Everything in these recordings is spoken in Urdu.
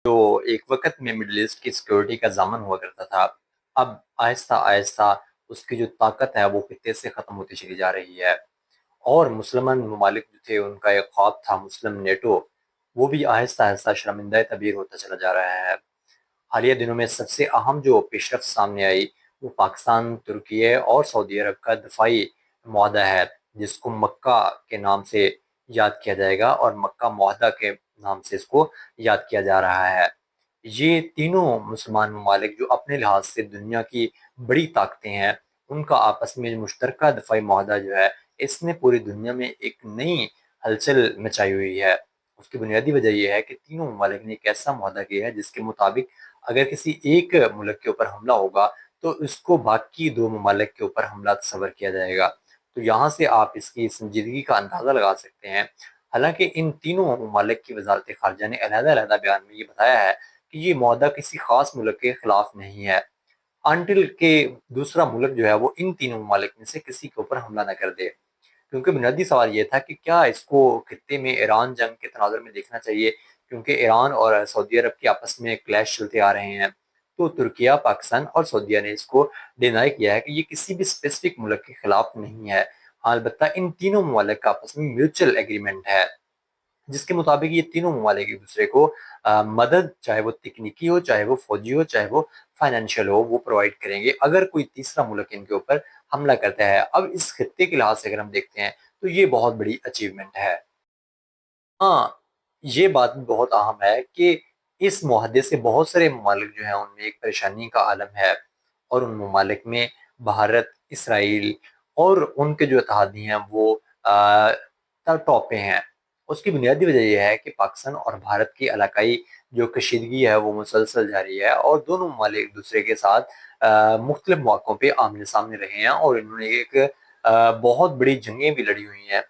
جو ایک وقت میں مڈل ایسٹ کی سیکورٹی کا ضامن ہوا کرتا تھا، اب آہستہ آہستہ اس کی جو طاقت ہے وہ خطے سے ختم ہوتی چلی جا رہی ہے، اور مسلمان ممالک جو تھے ان کا ایک خواب تھا مسلم نیٹو، وہ بھی آہستہ آہستہ شرمندہ تعبیر ہوتا چلا جا رہا ہے۔ حالیہ دنوں میں سب سے اہم جو پیش رفت سامنے آئی وہ پاکستان، ترکیہ اور سعودی عرب کا دفاعی معاہدہ ہے، جس کو مکہ کے نام سے یاد کیا جائے گا، اور مکہ معاہدہ کے نام سے اس کو یاد کیا جا رہا ہے۔ یہ تینوں مسلمان ممالک جو اپنے لحاظ سے دنیا کی بڑی طاقتیں ہیں، ان کا آپس میں مشترکہ دفاعی معاہدہ جو ہے، اس نے پوری دنیا میں ایک نئی ہلچل مچائی ہوئی ہے۔ اس کی بنیادی وجہ یہ ہے کہ تینوں ممالک نے ایک ایسا معاہدہ کیا ہے جس کے مطابق اگر کسی ایک ملک کے اوپر حملہ ہوگا تو اس کو باقی دو ممالک کے اوپر حملہ تصور کیا جائے گا۔ تو یہاں سے آپ اس کی سنجیدگی کا اندازہ لگا سکتے ہیں۔ حالانکہ ان تینوں ممالک کی وزارت خارجہ نے علیحدہ علیحدہ بیان میں یہ بتایا ہے کہ یہ معاہدہ کسی خاص ملک کے خلاف نہیں ہے، انٹل کہ دوسرا ملک جو ہے وہ ان تینوں ممالک میں سے کسی کے اوپر حملہ نہ کر دے۔ کیونکہ بنیادی سوال یہ تھا کہ کیا اس کو خطے میں ایران جنگ کے تناظر میں دیکھنا چاہیے، کیونکہ ایران اور سعودی عرب کے آپس میں کلیش چلتے آ رہے ہیں۔ تو ترکیہ، پاکستان اور سعودیہ نے اس کو ڈینائی کیا ہے کہ یہ کسی بھی اسپیسیفک ملک کے خلاف نہیں ہے، البتہ ان تینوں ممالک کا آپس میں میوچل ایگریمنٹ ہے، جس کے مطابق یہ تینوں ممالک ایک دوسرے کو مدد، چاہے وہ تکنیکی ہو، چاہے وہ فوجی ہو، چاہے وہ فائنینشیل ہو، وہ پرووائڈ کریں گے اگر کوئی تیسرا ملک ان کے اوپر حملہ کرتا ہے۔ اب اس خطے کے لحاظ سے اگر ہم دیکھتے ہیں تو یہ بہت بڑی اچیومنٹ ہے۔ ہاں، یہ بات بھی بہت اہم ہے کہ اس معاہدے سے بہت سارے ممالک جو ہیں ان میں ایک پریشانی کا عالم ہے، اور ان ممالک میں بھارت، اسرائیل اور ان کے جو اتحادی ہیں وہ ٹاپ پہ ہیں۔ اس کی بنیادی وجہ یہ ہے کہ پاکستان اور بھارت کی علاقائی جو کشیدگی ہے وہ مسلسل جاری ہے، اور دونوں ممالک ایک دوسرے کے ساتھ مختلف مواقعوں پہ آمنے سامنے رہے ہیں، اور انہوں نے ایک بہت بڑی جنگیں بھی لڑی ہوئی ہیں۔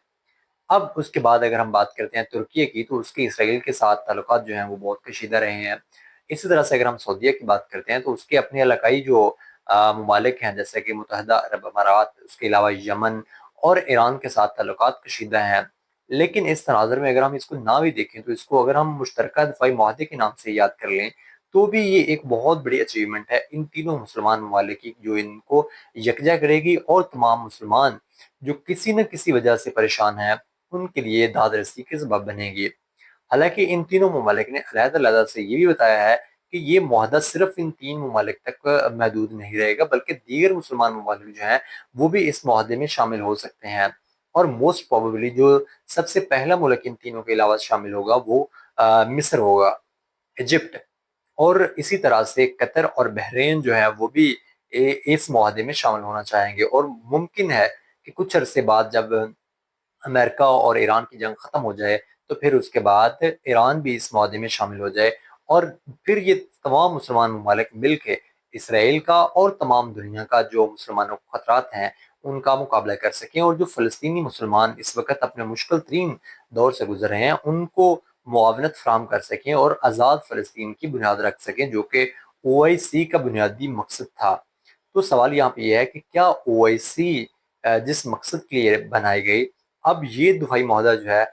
اب اس کے بعد اگر ہم بات کرتے ہیں ترکیہ کی، تو اس کے اسرائیل کے ساتھ تعلقات جو ہیں وہ بہت کشیدہ رہے ہیں۔ اسی طرح سے اگر ہم سعودیہ کی بات کرتے ہیں تو اس کے اپنے علاقائی جو ممالک ہیں، جیسے کہ متحدہ عرب امارات، اس کے علاوہ یمن اور ایران کے ساتھ تعلقات کشیدہ ہیں۔ لیکن اس تناظر میں اگر ہم اس کو نہ بھی دیکھیں تو اس کو اگر ہم مشترکہ دفاعی معاہدے کے نام سے یاد کر لیں تو بھی یہ ایک بہت بڑی اچیومنٹ ہے ان تینوں مسلمان ممالک کی، جو ان کو یکجا کرے گی، اور تمام مسلمان جو کسی نہ کسی وجہ سے پریشان ہیں ان کے لیے داد رسی کے سبب بنے گی۔ حالانکہ ان تینوں ممالک نے علیحدہ علیحدہ سے یہ بھی بتایا ہے کہ یہ معاہدہ صرف ان تین ممالک تک محدود نہیں رہے گا، بلکہ دیگر مسلمان ممالک جو ہیں وہ بھی اس معاہدے میں شامل ہو سکتے ہیں، اور موسٹ پروبیبلی جو سب سے پہلا ملک ان تینوں کے علاوہ شامل ہوگا وہ مصر ہوگا، ایجپٹ، اور اسی طرح سے قطر اور بحرین جو ہے وہ بھی اس معاہدے میں شامل ہونا چاہیں گے، اور ممکن ہے کہ کچھ عرصے بعد جب امریکہ اور ایران کی جنگ ختم ہو جائے تو پھر اس کے بعد ایران بھی اس معاہدے میں شامل ہو جائے، اور پھر یہ تمام مسلمان ممالک مل کے اسرائیل کا اور تمام دنیا کا جو مسلمانوں کو خطرات ہیں ان کا مقابلہ کر سکیں، اور جو فلسطینی مسلمان اس وقت اپنے مشکل ترین دور سے گزر رہے ہیں ان کو معاونت فراہم کر سکیں، اور آزاد فلسطین کی بنیاد رکھ سکیں، جو کہ او آئی سی کا بنیادی مقصد تھا۔ تو سوال یہاں پہ یہ ہے کہ کیا او آئی سی جس مقصد کے لیے بنائی گئی، اب یہ دفاعی معاہدہ جو ہے